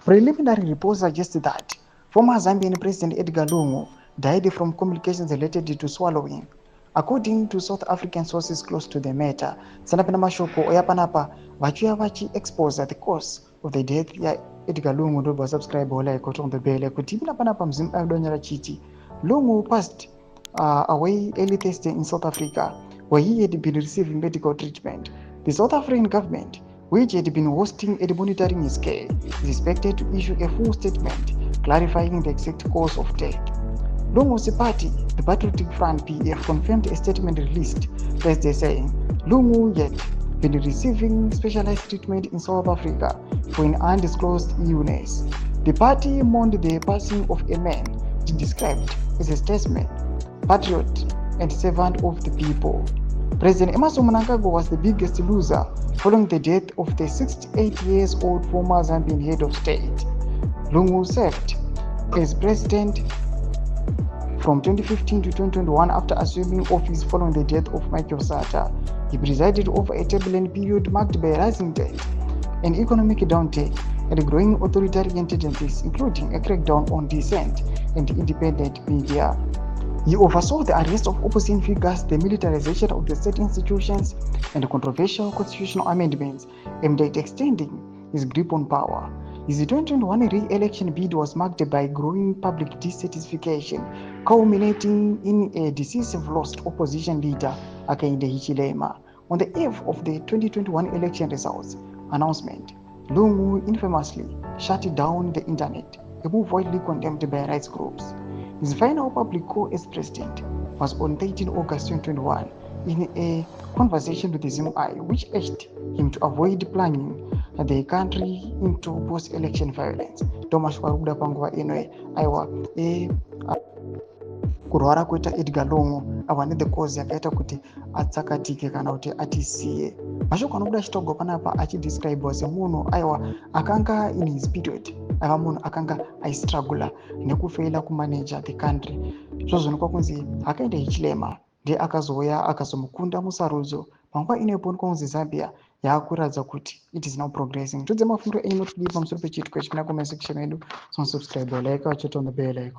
Preliminary reports suggest that former Zambian President Edgar Lungu died from complications related to swallowing. According to South African sources close to the matter, sanapena mashoko oyapanapa vachiya vachi expose the cause of the death ya Edgar Lungu. Ndo subscribe wala ikoto the bell kuti panapanapa mzimu adonyera chiti. Lungu passed away early Thursday in South Africa, where he had been receiving medical treatment. The South African government, which had been hosting and monitoring his care, is expected to issue a full statement clarifying the exact cause of death. Lungu's party, the Patriotic Front PF, confirmed a statement released Thursday saying Lungu had been receiving specialized treatment in South Africa for an undisclosed illness. The party mourned the passing of a man described as a statesman, patriot, and servant of the people. President mnangagwa was the biggest loser following the death of the 68-year-old former Zambian head of state. Lungu served as president from 2015 to 2021 after assuming office following the death of Michael Sata. He presided over a turbulent period marked by rising debt, an economic downturn, and growing authoritarian tendencies, including a crackdown on dissent and independent media. He oversaw the arrest of opposition figures, the militarization of the state institutions, and controversial constitutional amendments aimed at extending his grip on power. His 2021 re-election bid was marked by growing public dissatisfaction, culminating in a decisive loss to opposition leader Hakainde Hichilema. On the eve of the 2021 election results announcement, Lungu infamously shut down the internet, a move widely condemned by rights groups. His final public call as president was on 13 August 2021 in a conversation with the ZVAITWA, which urged him to avoid plunging the country into post-election violence. Thomas Waruda panguva ino aiwa kurwara kuita Edgar Lungu ava the cause yakaita kuti atsakatike kana kuti atisiye. Mashoko anobuda chitogwa panapa achidescribe semunhu aiwa akanga in his period, ava munhu akanga aistruggle nekufeila kumanage the country. Zvozvonekwa kunzi Hakainde Hichilema ndiye akazouya akazomukunda musarudzo. Panguva inepo kunzi Zambia yakuratidza kuti it is now progressing. Tudze mafungiro enyu kuti pamusoro pechitiko chipinda comment section yedu. So subscribe, like, or chat on the bell icon.